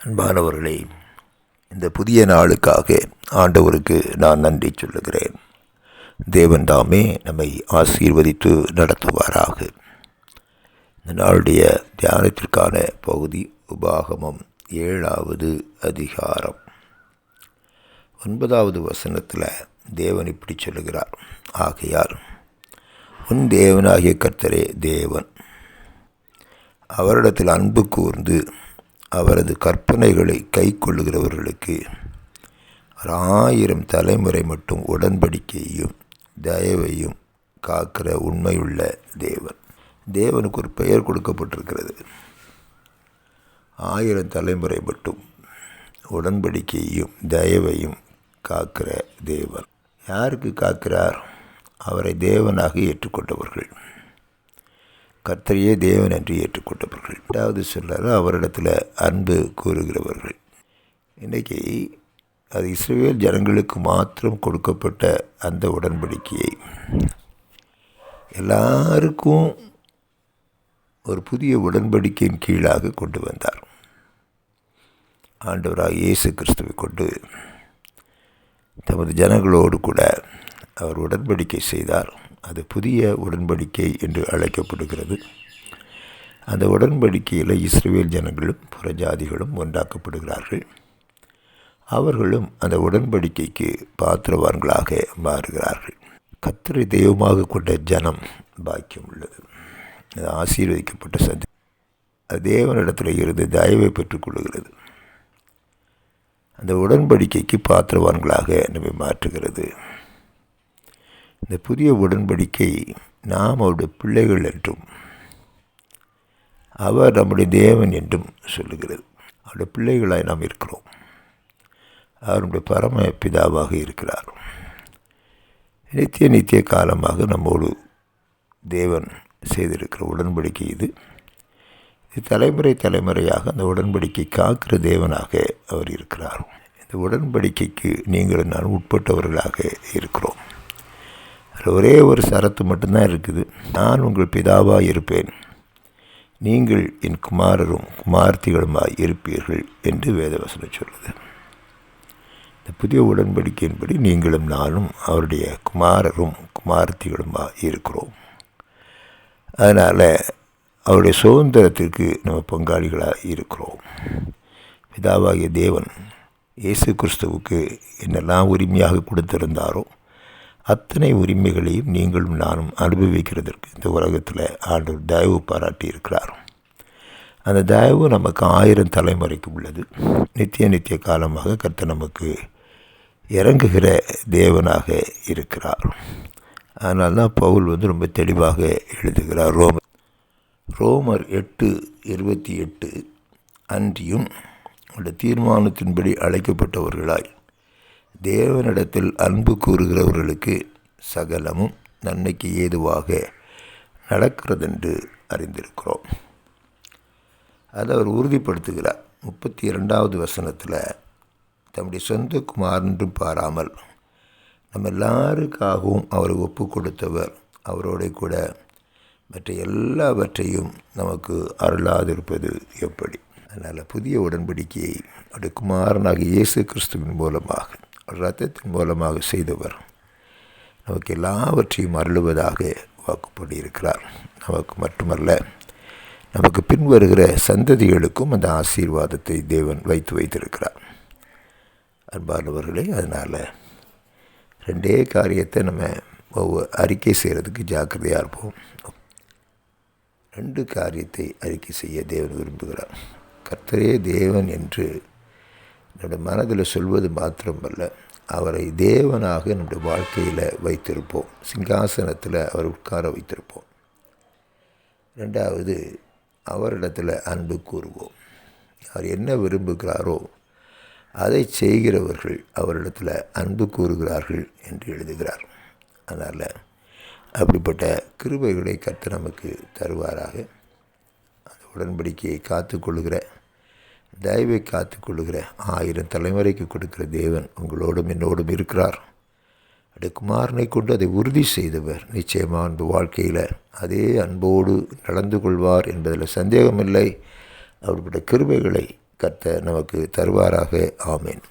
அன்பானவர்களே, இந்த புதிய நாளுக்காக ஆண்டவருக்கு நான் நன்றி சொல்லுகிறேன். தேவன் தாமே நம்மை ஆசீர்வதித்து நடத்துவாராக. இந்த நாளுடைய தியானத்திற்கான பகுதி உபாகமம் 7வது அதிகாரம் 9வது வசனத்தில் தேவன் இப்படி சொல்லுகிறார்: ஆகையால் உன் தேவனாகிய கர்த்தரே தேவன், அவரிடத்தில் அன்பு கூர்ந்து அவரது கற்பனைகளை கை கொள்ளுகிறவர்களுக்கு 1000 தலைமுறை மட்டும் உடன்படிக்கையையும் தயவையும் காக்கிற உண்மையுள்ள தேவன். தேவனுக்கு ஒரு பெயர் கொடுக்கப்பட்டிருக்கிறது. 1000 தலைமுறை மட்டும் உடன்படிக்கையையும் தயவையும் காக்கிற தேவன். யாருக்கு காக்கிறார்? அவரை தேவனாக ஏற்றுக்கொண்டவர்கள், கர்த்தரையே தேவன் என்று ஏற்றுக்கொண்டவர்கள். 2வது சொல்கிறார், அவரிடத்தில் அன்பு கூறுகிறவர்கள். இன்றைக்கி அது இஸ்ரவேல் ஜனங்களுக்கு மாத்திரம் கொடுக்கப்பட்ட அந்த உடன்படிக்கையை எல்லாருக்கும் ஒரு புதிய உடன்படிக்கையின் கீழாக கொண்டு வந்தார். ஆண்டவராக இயேசு கிறிஸ்துவை கொண்டு தமது ஜனங்களோடு கூட அவர் உடன்படிக்கை செய்தார். அது புதிய உடன்படிக்கை என்று அழைக்கப்படுகிறது. அந்த உடன்படிக்கையில் இஸ்ரவேல் ஜனங்களும் புறஜாதிகளும் ஒன்றாக்கப்படுகிறார்கள். அவர்களும் அந்த உடன்படிக்கைக்கு பாத்திரவான்களாக மாறுகிறார்கள். கர்த்தரை தெய்வமாக கொண்ட ஜனம் பாக்கியம் உள்ளது. அது ஆசீர்வதிக்கப்பட்ட சந்தி. அது தேவனிடத்தில் இருந்து தயவை பெற்றுக்கொள்கிறது. அந்த உடன்படிக்கைக்கு பாத்திரவான்களாக நம்மை மாற்றுகிறது. இந்த புதிய உடன்படிக்கை நாம் அவருடைய பிள்ளைகள் என்றும் அவர் நம்முடைய தேவன் என்றும் சொல்லுகிறது. அவருடைய பிள்ளைகளாய் நாம் இருக்கிறோம். அவர் நம்முடைய பரம பிதாவாக இருக்கிறார். நித்திய காலமாக நம்மோடு தேவன் செய்திருக்கிற உடன்படிக்கை இது. தலைமுறையாக அந்த உடன்படிக்கை காக்கிற தேவனாக அவர் இருக்கிறார். இந்த உடன்படிக்கைக்கு நீங்கள் நான் உட்பட்டவர்களாக இருக்கிறோம். அதில் ஒரே ஒரு சரத்து மட்டும்தான் இருக்குது: நான் உங்கள் பிதாவாக இருப்பேன், நீங்கள் என் குமாரரும் குமார்த்திகளுமாய் இருப்பீர்கள் என்று வேதவசனம் சொல்லுது. இந்த புதிய உடன்படிக்கையின்படி நீங்களும் நானும் அவருடைய குமாரரும் குமார்த்திகளுமாய் இருக்கிறோம். அதனால் அவருடைய சுதந்திரத்திற்கு நம்ம பங்காளிகளாக இருக்கிறோம். பிதாவாகிய தேவன் இயேசு கிறிஸ்துவுக்கு என்னெல்லாம் உரிமையாக கொடுத்திருந்தாரோ அத்தனை உரிமைகளையும் நீங்களும் நானும் அனுபவிக்கிறதற்கு இந்த உலகத்தில் ஆண்டவர் தயவு பாராட்டி இருக்கிறார். அந்த தயவு நமக்கு 1000 தலைமுறைக்கு உள்ளது. நித்திய காலமாக கர்த்தர் நமக்கு இறங்குகிற தேவனாக இருக்கிறார். அதனால தான் பவுல் ரொம்ப தெளிவாக எழுதுகிறார். ரோமர் 8:28 அன்றியும் அவருடைய தீர்மானத்தின்படி அழைக்கப்பட்டவர்களாய் தேவனிடத்தில் அன்பு கூறுகிறவர்களுக்கு சகலமும் நன்மைக்கு ஏதுவாக நடக்கிறதென்று அறிந்திருக்கிறோம். அதை அவர் உறுதிப்படுத்துகிறார். 32வது வசனத்தில் தம்முடைய சொந்த குமாரன்றும் பாராமல் நம்ம எல்லாருக்காகவும் அவரை ஒப்பு கொடுத்தவர் அவரோட கூட மற்ற எல்லாவற்றையும் நமக்கு அருளாதிருப்பது எப்படி? அதனால் புதிய உடன்படிக்கையை அவருடைய குமாரனாக இயேசு கிறிஸ்துவின் மூலமாக இரத்தத்தின் மூலமாக செய்தவர் நமக்கு எல்லாவற்றையும் அருளுவதாக வாக்குப்படி இருக்கிறார். நமக்கு மட்டுமல்ல, நமக்கு பின்வருகிற சந்ததிகளுக்கும் அந்த ஆசீர்வாதத்தை தேவன் வைத்திருக்கிறார். அன்பானவர்களே, அதனால் 2 காரியத்தை நம்ம அறிக்கை செய்கிறதுக்கு ஜாக்கிரதையாக இருப்போம். 2 காரியத்தை அறிக்கை செய்ய தேவன் விரும்புகிறார். கர்த்தரே தேவன் என்று நம்முடைய மனதில் சொல்வது மாத்திரமல்ல, அவரை தேவனாக நம்முடைய வாழ்க்கையில் வைத்திருப்போம். சிங்காசனத்தில் அவர் உட்கார வைத்திருப்போம். 2வது, அவரிடத்தில் அன்பு கூறுவோம். அவர் என்ன விரும்புகிறாரோ அதை செய்கிறவர்கள் அவரிடத்தில் அன்பு கூறுகிறார்கள் என்று எழுதுகிறார். அதனால் அப்படிப்பட்ட கிருபைகளை கர்த்தர் நமக்கு தருவாராக. அந்த உடன்படிக்கையை காத்துக்கொள்ளுகிற, தயவை காத்துக்கொள்ளுகிற 1000 தலைமுறைக்கு கொடுக்கிற தேவன் உங்களோடும் என்னோடும் இருக்கிறார். அவருடைய குமாரனை கொண்டு அதை உறுதி செய்தவர் நிச்சயமாக அன்பு வாழ்க்கையில் அதே அன்போடு நடந்து கொள்வார் என்பதில் சந்தேகமில்லை. அவருடைய கிருபைகளை கர்த்தர் நமக்கு தருவாராக. ஆமேன்.